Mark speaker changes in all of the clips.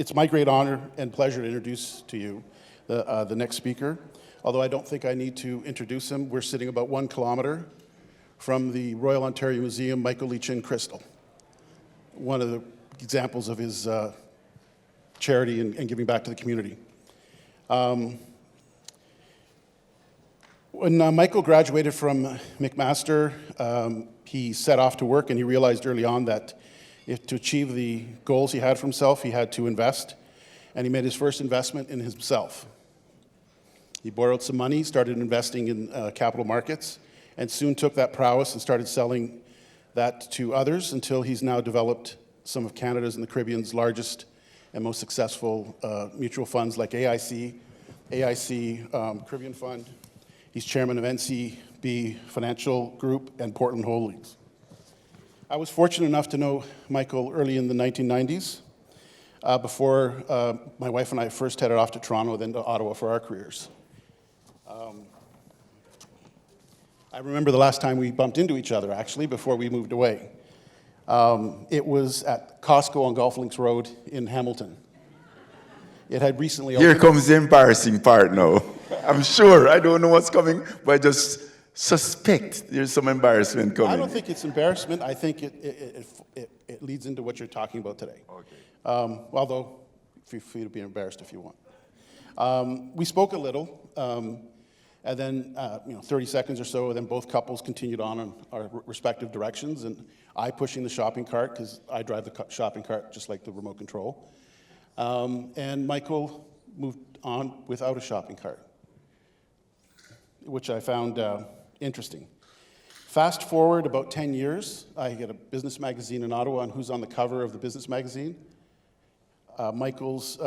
Speaker 1: It's my great honor and pleasure to introduce to you the next speaker. Although I don't think I need to introduce him, we're sitting about 1 kilometer from the Royal Ontario Museum Michael Lee Chin Crystal, one of the examples of his charity and giving back to the community. When Michael graduated from McMaster, he set off to work, and he realized early on that to achieve the goals he had for himself, he had to invest, and he made his first investment in himself. He borrowed some money, started investing in capital markets, and soon took that prowess and started selling that to others until he's now developed some of Canada's and the Caribbean's largest and most successful mutual funds like AIC, Caribbean Fund. He's chairman of NCB Financial Group and Portland Holdings. I was fortunate enough to know Michael early in the 1990s, before my wife and I first headed off to Toronto, then to Ottawa for our careers. I remember the last time we bumped into each other, actually, before we moved away. It was at Costco on Golf Links Road in Hamilton. It had recently opened.
Speaker 2: Here comes the embarrassing part now. I'm sure, I don't know what's coming, but I just suspect there's some embarrassment coming.
Speaker 1: I don't think it's embarrassment. I think it leads into what you're talking about today.
Speaker 2: Okay.
Speaker 1: Although, feel free to be embarrassed if you want. We spoke a little, and then 30 seconds or so, then both couples continued on in our respective directions, and I pushing the shopping cart, because I drive the shopping cart just like the remote control. And Michael moved on without a shopping cart, which I found interesting. Fast forward about 10 years, I get a business magazine in Ottawa, and who's on the cover of the business magazine? Michael's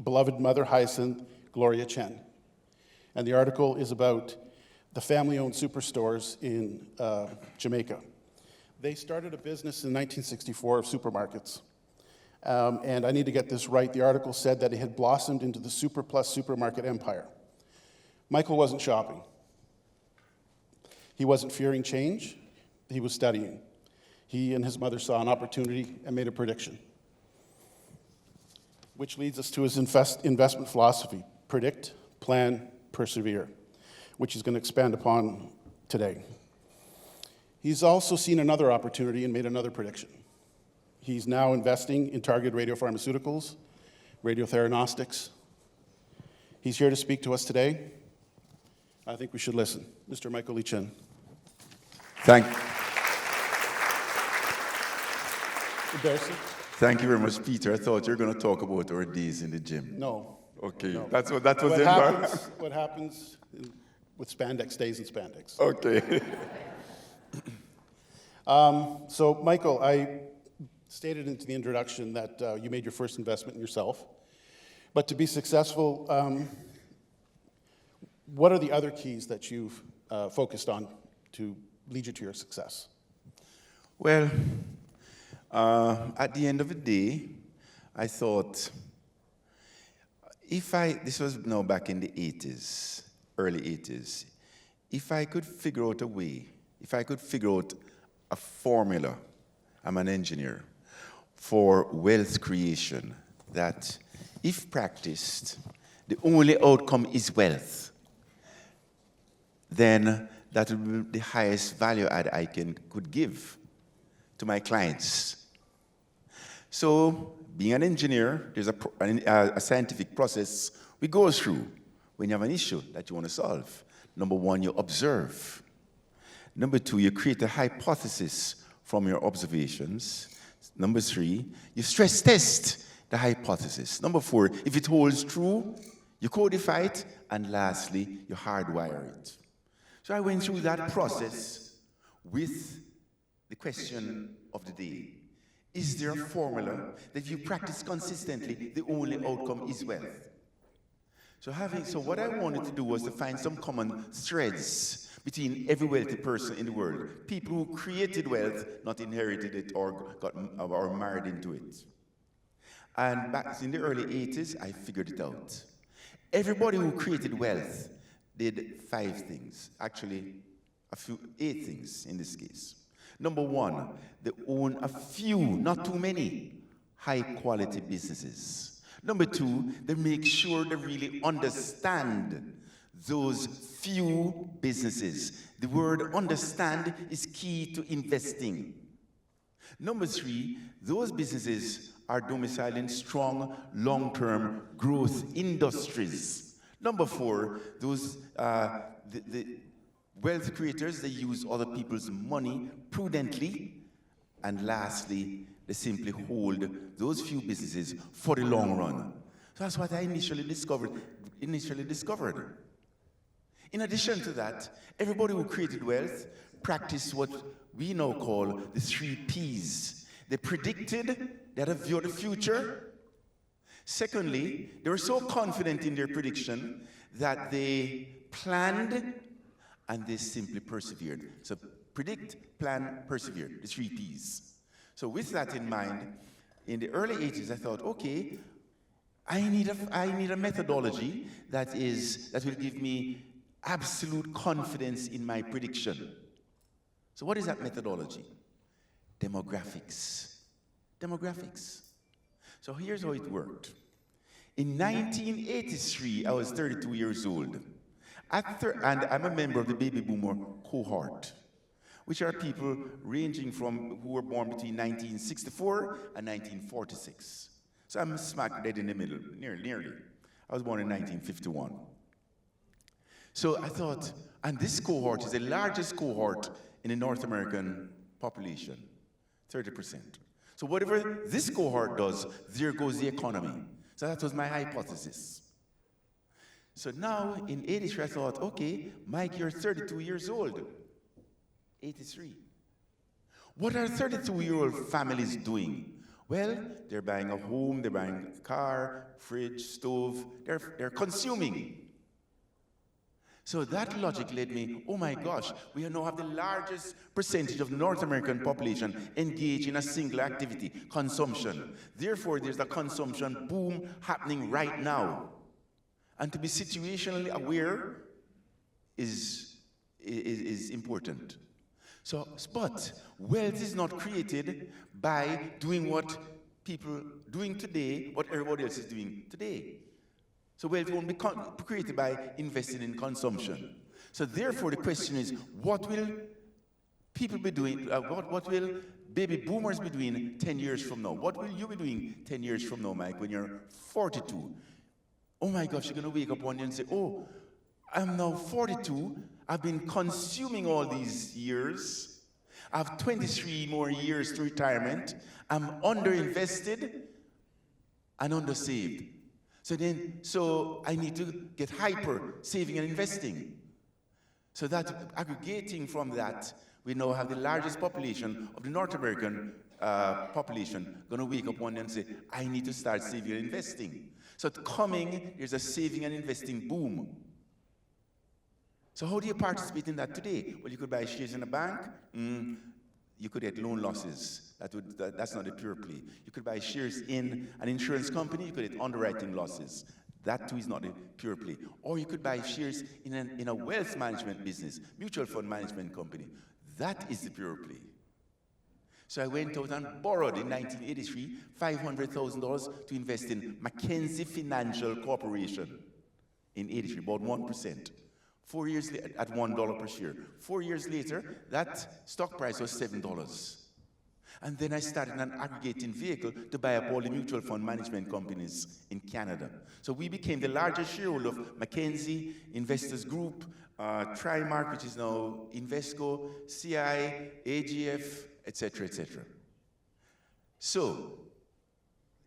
Speaker 1: beloved mother, Hyacinth, Gloria Chen. And the article is about the family-owned superstores in Jamaica. They started a business in 1964 of supermarkets. And I need to get this right. The article said that it had blossomed into the Super Plus supermarket empire. Michael wasn't shopping. He wasn't fearing change. He was studying. He and his mother saw an opportunity and made a prediction, which leads us to his investment philosophy: predict, plan, persevere, which he's going to expand upon today. He's also seen another opportunity and made another prediction. He's now investing in targeted radiopharmaceuticals, radiotheranostics. He's here to speak to us today. I think we should listen. Mr. Michael Lee Chin.
Speaker 2: Thank you very much, Peter. I thought you were going to talk about our days in the gym.
Speaker 1: No.
Speaker 2: Okay,
Speaker 1: No.
Speaker 2: that was the
Speaker 1: What happens with spandex stays in spandex.
Speaker 2: Okay.
Speaker 1: So, Michael, I stated into the introduction that you made your first investment in yourself. But to be successful, what are the other keys that you've focused on to lead you to your success?
Speaker 2: Well, at the end of the day, I thought, this was now back in the 80s, early 80s, if I could figure out a way, if I could figure out a formula, I'm an engineer, for wealth creation, that if practiced, the only outcome is wealth, then that would be the highest value add I could give to my clients. So, being an engineer, there's a scientific process we go through when you have an issue that you want to solve. Number one, you observe. Number two, you create a hypothesis from your observations. Number three, you stress test the hypothesis. Number four, if it holds true, you codify it. And lastly, you hardwire it. So I went through that process with the question of the day. Is there a formula that if you practice consistently, the only outcome is wealth? So what I wanted to do was to find some common threads between every wealthy person in the world. People who created wealth, not inherited it or married into it. And back in the early 80s, I figured it out. Everybody who created wealth did 5 things. Actually, 8 things in this case. Number one, they own a few, not too many, high-quality businesses. Number two, they make sure they really understand those few businesses. The word understand is key to investing. Number three, those businesses are domiciled in strong, long-term growth industries. Number four, those the wealth creators, they use other people's money prudently. And lastly, they simply hold those few businesses for the long run. So that's what I initially discovered. In addition to that, everybody who created wealth practiced what we now call the 3 Ps. They predicted, they had a view of the future. Secondly, they were so confident in their prediction that they planned and they simply persevered. So predict, plan, persevere, the 3 Ps. So with that in mind, in the early 80s, I thought, okay, I need a methodology that will give me absolute confidence in my prediction. So what is that methodology? Demographics. Demographics. So here's how it worked. In 1983, I was 32 years old. And I'm a member of the baby boomer cohort, which are people ranging from who were born between 1964 and 1946. So I'm smack dead in the middle, nearly. I was born in 1951. So I thought, and this cohort is the largest cohort in the North American population, 30%. So whatever this cohort does, there goes the economy. So that was my hypothesis. So now in 83, I thought, okay, Mike, you're 32 years old. 83. What are 32-year-old families doing? Well, they're buying a home, they're buying a car, fridge, stove, they're consuming. So that logic led me, oh my gosh, we now have the largest percentage of North American population engaged in a single activity, consumption. Therefore, there's a consumption boom happening right now. And to be situationally aware is important. So, but wealth is not created by doing what people doing today, what everybody else is doing today. So wealth won't be created by investing in consumption. So therefore the question is, what will people be doing, what will baby boomers be doing 10 years from now? What will you be doing 10 years from now, Mike, when you're 42? Oh my gosh, you're going to wake up one day and say, oh, I'm now 42. I've been consuming all these years. I have 23 more years to retirement. I'm underinvested and undersaved. So I need to get hyper, saving and investing. So that aggregating from that, we now have the largest population of the North American population going to wake up one day and say, I need to start saving and investing. So there's a saving and investing boom. So how do you participate in that today? Well, you could buy shares in a bank. You could get loan losses. That's not a pure play. You could buy shares in an insurance company. You could get underwriting losses. That too is not a pure play. Or you could buy shares in a wealth management business, mutual fund management company. That is the pure play. So I went out and borrowed in 1983 $500,000 to invest in Mackenzie Financial Corporation in 83, about 1%. 4 years later, at $1 per share. 4 years later, that stock price was $7. And then I started an aggregating vehicle to buy up all the mutual fund management companies in Canada. So we became the largest shareholder of Mackenzie, Investors Group, Trimark, which is now Invesco, CI, AGF, etc., etc. So,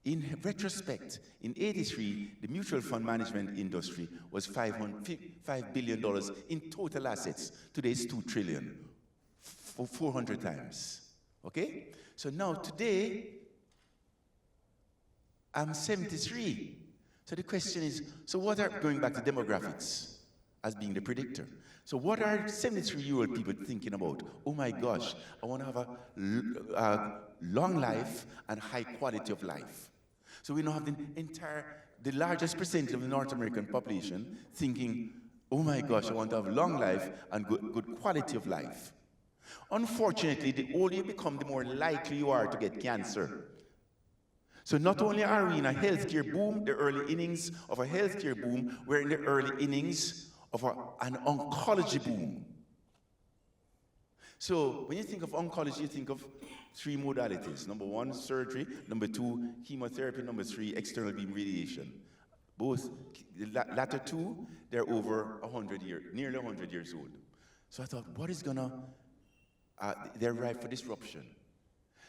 Speaker 2: in retrospect, in 83, the mutual fund management industry was $5 billion in total assets. Today it's $2 trillion, 400 times. Okay? So now today, I'm 73. So the question is, going back to demographics as being the predictor. So what are 73-year-old people thinking about? Oh my gosh, I want to have a long life and high quality of life. So we now have the largest percentage of the North American population thinking, oh my gosh, I want to have a long life and good quality of life. Unfortunately, the older you become, the more likely you are to get cancer. So not only are we in a healthcare boom, the early innings of a healthcare boom, we're in the early innings of an oncology boom. So when you think of oncology, you think of three modalities. Number one, surgery. Number two, chemotherapy. Number three, external beam radiation. Both, the latter two, they're over 100 years, nearly 100 years old. So I thought, what is gonna, they're ripe for disruption.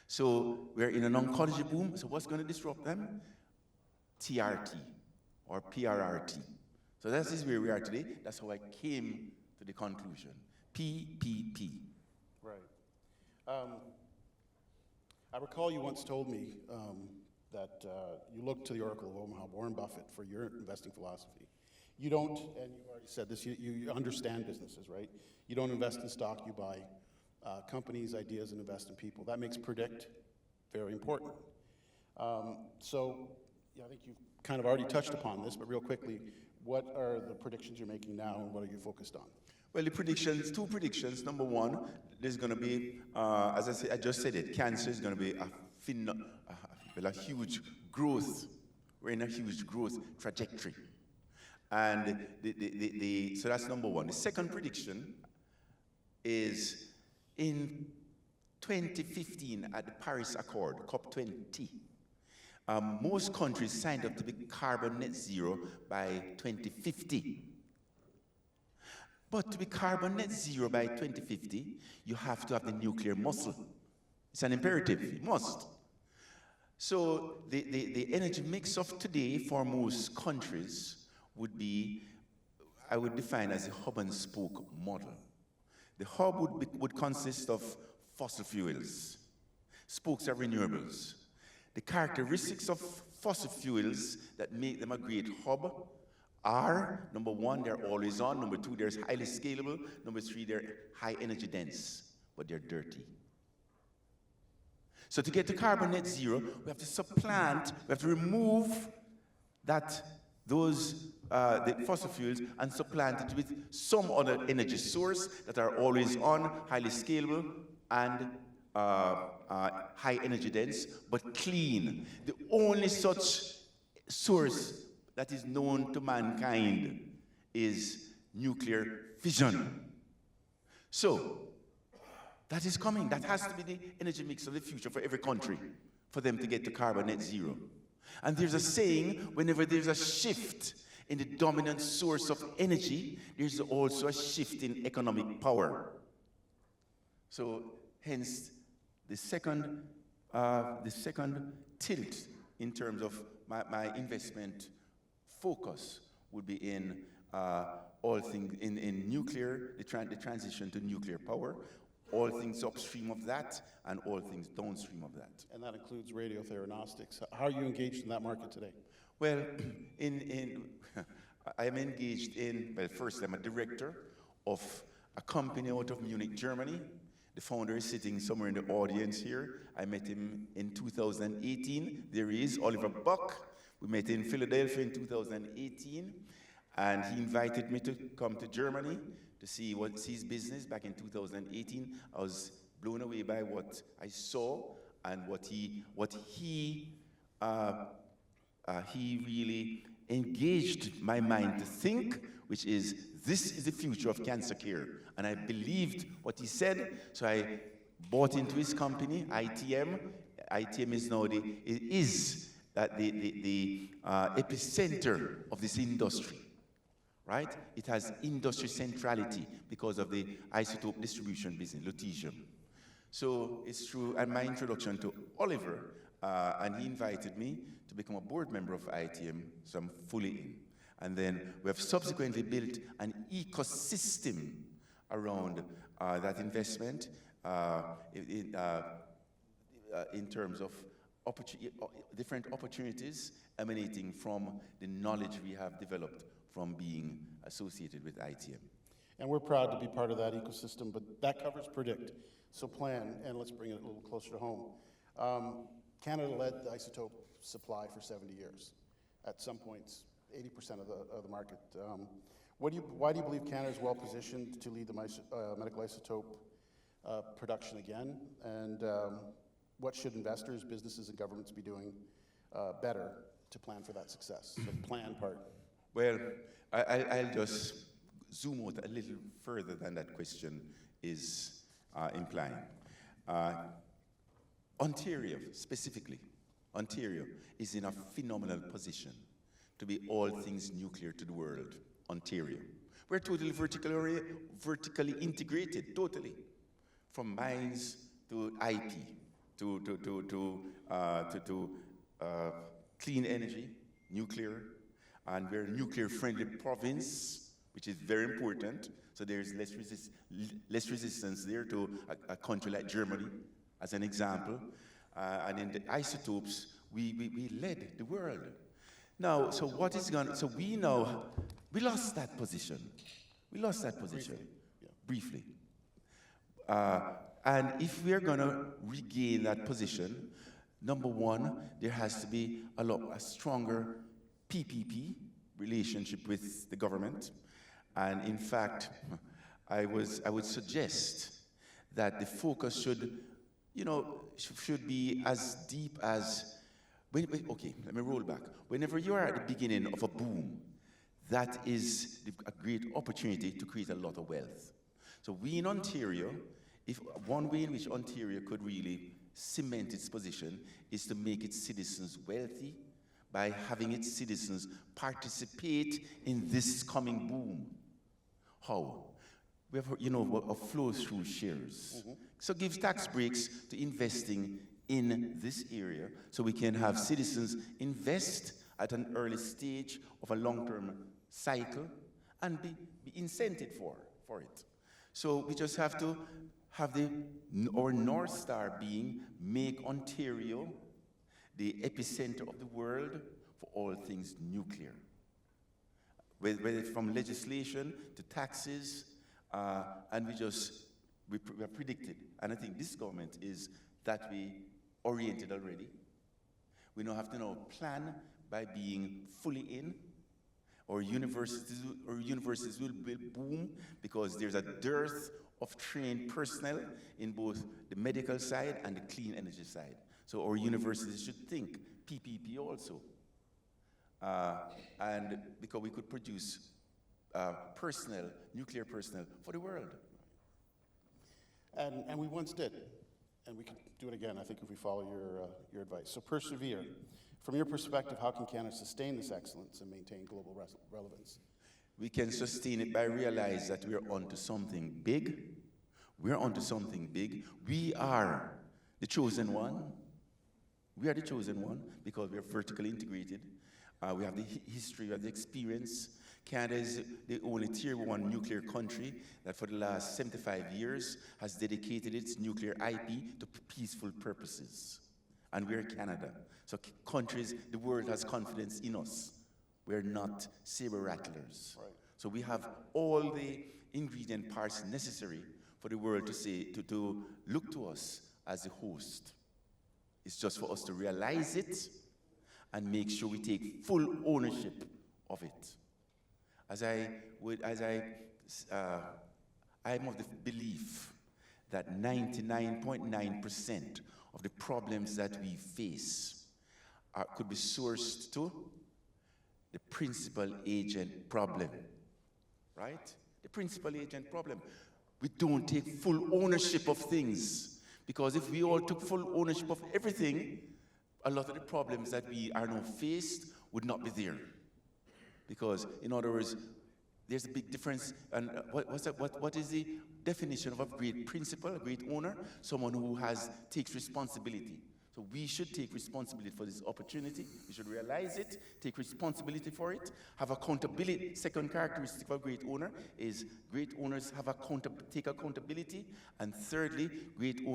Speaker 2: So we're in an oncology boom, so what's gonna disrupt them? TRT, or PRRT. So that is where we are today. That's how I came to the conclusion. PPP.
Speaker 1: Right. I recall you once told me that you look to the Oracle of Omaha, Warren Buffett, for your investing philosophy. You don't, and you've already said this, you understand businesses, right? You don't invest in stock, you buy companies, ideas, and invest in people. That makes predict very important. So yeah, I think you've kind of already touched upon this, but real quickly, what are the predictions you're making now, and what are you focused on?
Speaker 2: Well, the predictions, two predictions. Number one, there's going to be, as I just said it, cancer is going to be a huge growth. We're in a huge growth trajectory. And so that's number one. The second prediction is in 2015 at the Paris Accord, COP20, most countries signed up to be carbon net zero by 2050. But to be carbon net zero by 2050, you have to have the nuclear muscle. It's an imperative, you must. So the energy mix of today for most countries would be, I would define as a hub and spoke model. The hub would consist of fossil fuels. Spokes are renewables. The characteristics of fossil fuels that make them a great hub are, number one, they're always on. Number two, they're highly scalable. Number three, they're high energy dense, but they're dirty. So to get to carbon net zero, we have to supplant, we have to remove the fossil fuels and supplant it with some other energy source that are always on, highly scalable, and high energy dense, but clean. The only such source that is known to mankind is nuclear fission. So, that is coming. That has to be the energy mix of the future for every country, for them to get to carbon net zero. And there's a saying, whenever there's a shift in the dominant source of energy, there's also a shift in economic power. So, hence, the second tilt in terms of my investment focus would be in all things in nuclear, the transition to nuclear power, all things upstream of that, and all things downstream of that.
Speaker 1: And that includes radiotheranostics. How are you engaged in that market today?
Speaker 2: Well, I am engaged in, well, first I'm a director of a company out of Munich, Germany. The founder is sitting somewhere in the audience here. I met him in 2018. There he is, Oliver Buck. We met in Philadelphia in 2018, and he invited me to come to Germany to see his business back in 2018. I was blown away by what I saw and what he really engaged my mind to think, which is, this is the future of cancer care. And I believed what he said, so I bought into his company, ITM. ITM is now the epicenter of this industry, right? It has industry centrality because of the isotope distribution business, lutetium. So it's through my introduction to Oliver, and he invited me to become a board member of ITM, so I'm fully in. And then we have subsequently built an ecosystem around that investment in terms of different opportunities emanating from the knowledge we have developed from being associated with ITM.
Speaker 1: And we're proud to be part of that ecosystem, but that covers predict. So plan, and let's bring it a little closer to home. Canada led the isotope supply for 70 years. At some points, 80% of the market. Why do you believe Canada is well positioned to lead the medical isotope production again? And what should investors, businesses, and governments be doing better to plan for that success? So the plan part.
Speaker 2: Well, I'll just zoom out a little further than that question is implying. Ontario, specifically, Ontario is in a phenomenal position to be all things nuclear to the world. Ontario. We're totally vertically integrated, totally. From mines to IP, to clean energy, nuclear, and we're a nuclear-friendly province, which is very important. So there's less resistance there to a country like Germany, as an example. And in the isotopes, we led the world. Now, so what is going? So we lost that position. We lost that position briefly. And if we're going to regain that position, number one, there has to be a stronger PPP relationship with the government. And in fact, I would suggest that the focus should be as deep as, okay, let me roll back. Whenever you are at the beginning of a boom, that is a great opportunity to create a lot of wealth. So we in Ontario, if one way in which Ontario could really cement its position is to make its citizens wealthy by having its citizens participate in this coming boom. How? We have, a flow-through shares. Mm-hmm. So give tax breaks to investing in this area so we can have citizens invest at an early stage of a long-term cycle and be incented for it. So we just have to have our North Star being make Ontario the epicenter of the world for all things nuclear. Whether it's from legislation to taxes, and we are predicted, and I think this government is that way oriented already. We now have to plan by being fully in. Our universities will boom because there's a dearth of trained personnel in both the medical side and the clean energy side. So our universities should think PPP also. And because we could produce nuclear personnel for the world.
Speaker 1: And we once did, and we can do it again, I think, if we follow your advice. So Persevere. From your perspective, how can Canada sustain this excellence and maintain global relevance?
Speaker 2: We can sustain it by realizing that we're onto something big. We're onto something big. We are the chosen one. We are the chosen one because we're vertically integrated. We have the history, we have the experience. Canada is the only tier 1 nuclear country that for the last 75 years has dedicated its nuclear IP to peaceful purposes. And we're Canada. So countries, the world has confidence in us. We're not saber rattlers. Right. So we have all the ingredient parts necessary for the world to look to us as a host. It's just for us to realize it and make sure we take full ownership of it. I'm of the belief that 99.9% of the problems that we face could be sourced to the principal agent problem, right? The principal agent problem. We don't take full ownership of things, because if we all took full ownership of everything, a lot of the problems that we are now faced would not be there. Because, in other words, there's a big difference. And what is the definition of a great principal, a great owner? Someone who takes responsibility. So we should take responsibility for this opportunity. We should realize it, take responsibility for it, have accountability. Second characteristic of a great owner is great owners take accountability. And thirdly, great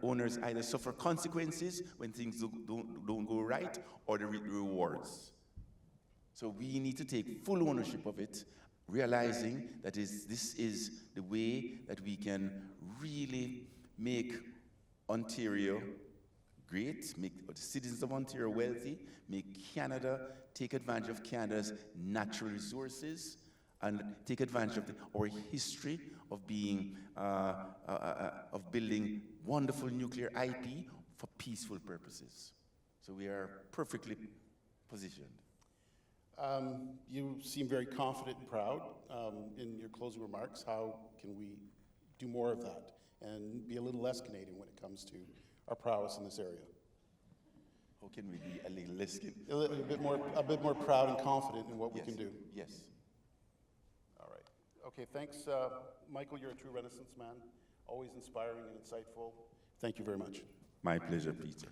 Speaker 2: owners either suffer consequences when things don't go right, or they reap rewards. So we need to take full ownership of it, realizing that this is the way that we can really make Ontario great, make the citizens of Ontario wealthy, make Canada take advantage of Canada's natural resources, and take advantage of our history of building wonderful nuclear IP for peaceful purposes. So we are perfectly positioned.
Speaker 1: You seem very confident and proud in your closing remarks. How can we do more of that and be a little less Canadian when it comes to our prowess in this area?
Speaker 2: How can we be a little less?
Speaker 1: A bit more proud and confident in what we can do.
Speaker 2: Yes.
Speaker 1: All right. Okay, thanks. Michael, you're a true Renaissance man, always inspiring and insightful. Thank you very much.
Speaker 2: My pleasure, Peter.